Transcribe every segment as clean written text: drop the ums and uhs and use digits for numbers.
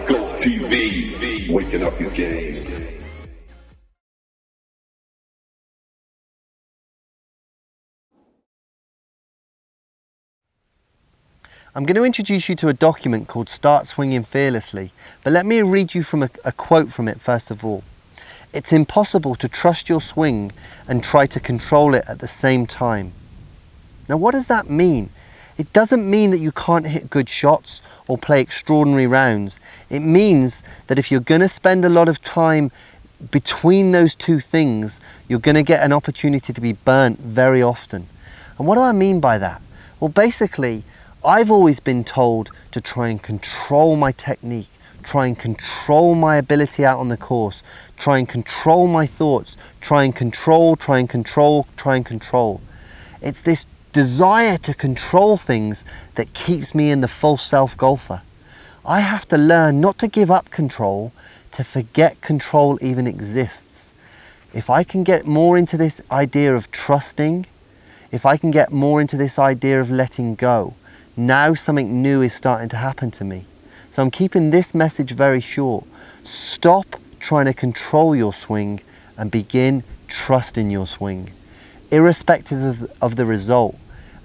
Golf TV, waking up your game. I'm going to introduce you to a document called Start Swinging Fearlessly, but let me read you from a quote from it first of all. It's impossible to trust your swing and try to control it at the same time. Now what does that mean? It doesn't mean that you can't hit good shots or play extraordinary rounds. It means that if you're going to spend a lot of time between those two things, you're going to get an opportunity to be burnt very often. And what do I mean by that? Well, basically, I've always been told to try and control my technique, try and control my ability out on the course, try and control my thoughts, try and control. It's this desire to control things that keeps me in the false self golfer. I have to learn not to give up control, to forget control even exists. If I can get more into this idea of trusting, if I can get more into this idea of letting go, now something new is starting to happen to me. So I'm keeping this message very short. Stop trying to control your swing and begin trusting your swing, irrespective of the result.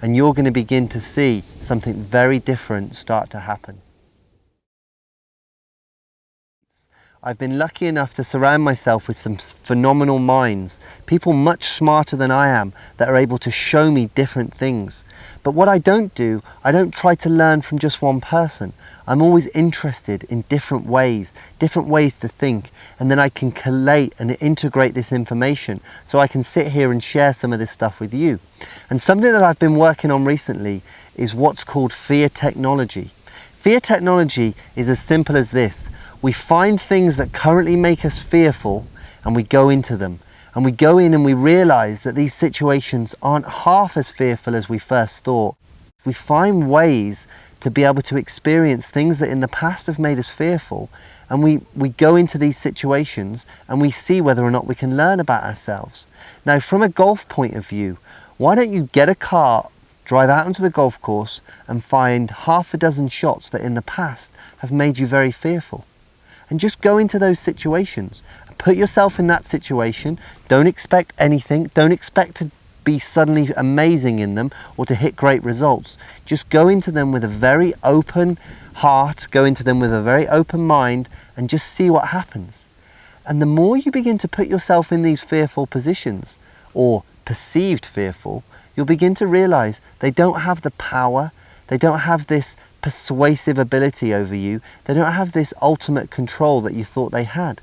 And you're going to begin to see something very different start to happen. I've been lucky enough to surround myself with some phenomenal minds, people much smarter than I am, that are able to show me different things. But what I don't do, I don't try to learn from just one person. I'm always interested in different ways to think, and then I can collate and integrate this information so I can sit here and share some of this stuff with you. And something that I've been working on recently is what's called fear technology. Fear technology is as simple as this. We find things that currently make us fearful and we go into them. And we go in and we realize that these situations aren't half as fearful as we first thought. We find ways to be able to experience things that in the past have made us fearful. And we go into these situations and we see whether or not we can learn about ourselves. Now, from a golf point of view, why don't you get a car, drive out onto the golf course and find half a dozen shots that in the past have made you very fearful? And just go into those situations. Put yourself in that situation. Don't expect anything. Don't expect to be suddenly amazing in them or to hit great results. Just go into them with a very open heart, go into them with a very open mind, and just see what happens. And the more you begin to put yourself in these fearful positions, or perceived fearful, you'll begin to realize they don't have the power, they don't have this persuasive ability over you, they don't have this ultimate control that you thought they had.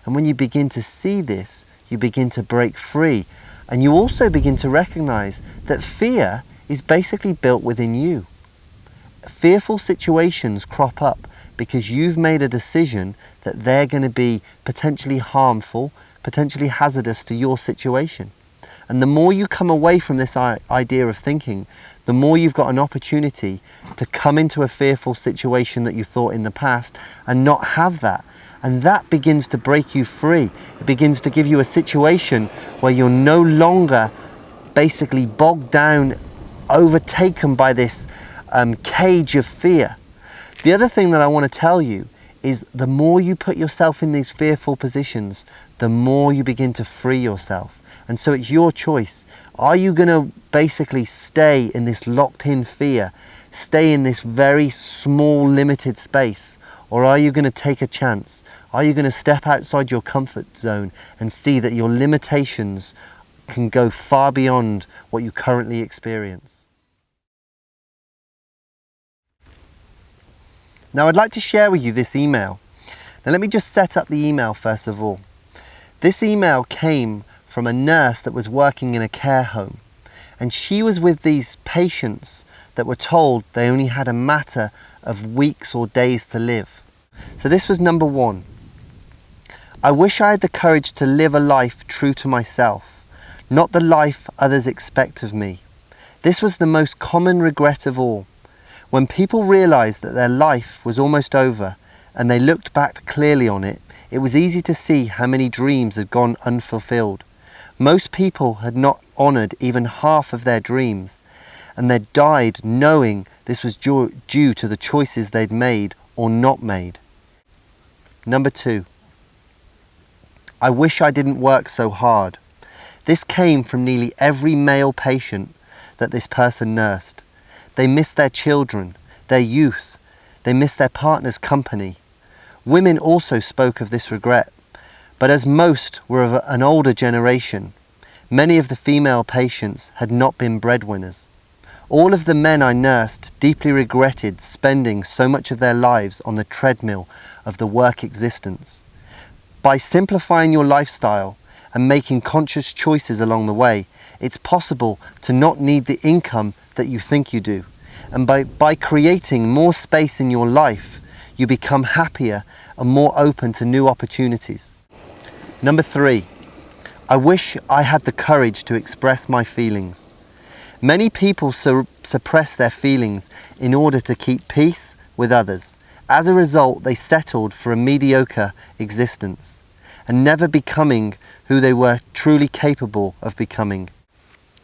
And when you begin to see this, you begin to break free. And you also begin to recognize that fear is basically built within you. Fearful situations crop up because you've made a decision that they're going to be potentially harmful, potentially hazardous to your situation. And the more you come away from this idea of thinking, the more you've got an opportunity to come into a fearful situation that you thought in the past and not have that. And that begins to break you free. It begins to give you a situation where you're no longer basically bogged down, overtaken by this cage of fear. The other thing that I want to tell you is the more you put yourself in these fearful positions, the more you begin to free yourself. And so it's your choice. Are you going to basically stay in this locked in fear, stay in this very small limited space? Or are you going to take a chance? Are you going to step outside your comfort zone and see that your limitations can go far beyond what you currently experience? Now I'd like to share with you this email. Now let me just set up the email first of all. This email came from a nurse that was working in a care home, and she was with these patients that were told they only had a matter of weeks or days to live. So this was number one. I wish I had the courage to live a life true to myself, not the life others expect of me. This was the most common regret of all. When people realized that their life was almost over and they looked back clearly on it, it was easy to see how many dreams had gone unfulfilled. Most people had not honored even half of their dreams. and they died knowing this was due to the choices they'd made or not made. Number 2, I wish I didn't work so hard. This came from nearly every male patient that this person nursed. They missed their children, their youth, they missed their partner's company. Women also spoke of this regret, but as most were of an older generation, many of the female patients had not been breadwinners. All of the men I nursed deeply regretted spending so much of their lives on the treadmill of the work existence. By simplifying your lifestyle and making conscious choices along the way, it's possible to not need the income that you think you do. And by creating more space in your life, you become happier and more open to new opportunities. Number 3, I wish I had the courage to express my feelings. Many people suppress their feelings in order to keep peace with others. As a result, they settled for a mediocre existence and never becoming who they were truly capable of becoming.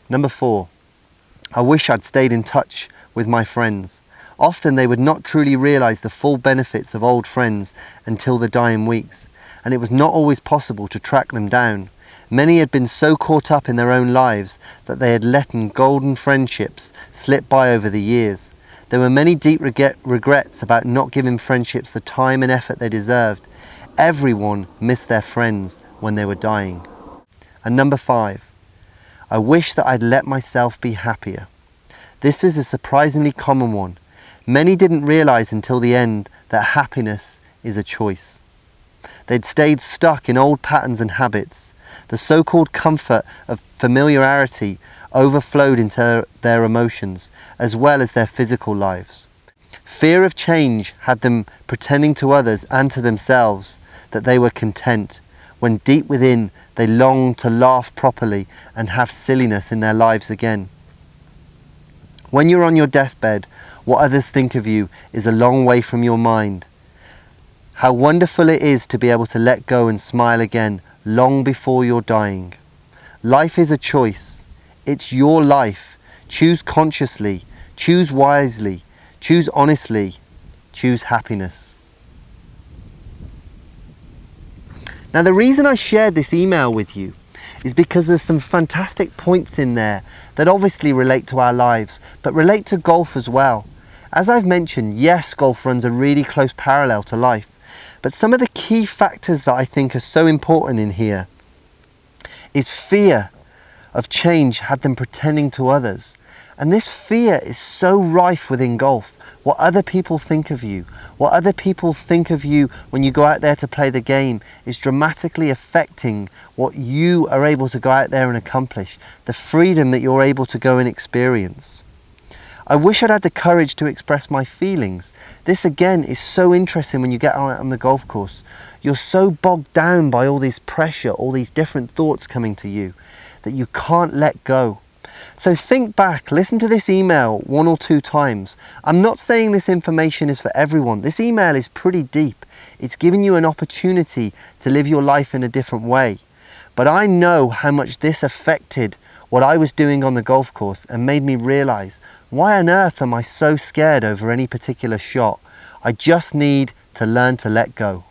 Number 4, I wish I'd stayed in touch with my friends. Often they would not truly realize the full benefits of old friends until the dying weeks, and it was not always possible to track them down. Many had been so caught up in their own lives that they had let golden friendships slip by over the years. There were many deep regrets about not giving friendships the time and effort they deserved. Everyone missed their friends when they were dying. And number 5, I wish that I'd let myself be happier. This is a surprisingly common one. Many didn't realize until the end that happiness is a choice. They'd stayed stuck in old patterns and habits. The so-called comfort of familiarity overflowed into their emotions as well as their physical lives. Fear of change had them pretending to others and to themselves that they were content, when deep within they longed to laugh properly and have silliness in their lives again. When you're on your deathbed, what others think of you is a long way from your mind. How wonderful it is to be able to let go and smile again long before you're dying. Life is a choice. It's your life. Choose consciously, choose wisely, choose honestly, choose happiness. Now, the reason I shared this email with you is because there's some fantastic points in there that obviously relate to our lives, but relate to golf as well. As I've mentioned, yes, golf runs a really close parallel to life, but some of the key factors that I think are so important in here is fear of change had them pretending to others. And this fear is so rife within golf. What other people think of you, what other people think of you when you go out there to play the game is dramatically affecting what you are able to go out there and accomplish, the freedom that you're able to go and experience. I wish I'd had the courage to express my feelings. This again is so interesting when you get out on the golf course. You're so bogged down by all this pressure, all these different thoughts coming to you that you can't let go. So think back, listen to this email 1 or 2 times. I'm not saying this information is for everyone. This email is pretty deep. It's giving you an opportunity to live your life in a different way. But I know how much this affected what I was doing on the golf course and made me realize, why on earth am I so scared over any particular shot? I just need to learn to let go.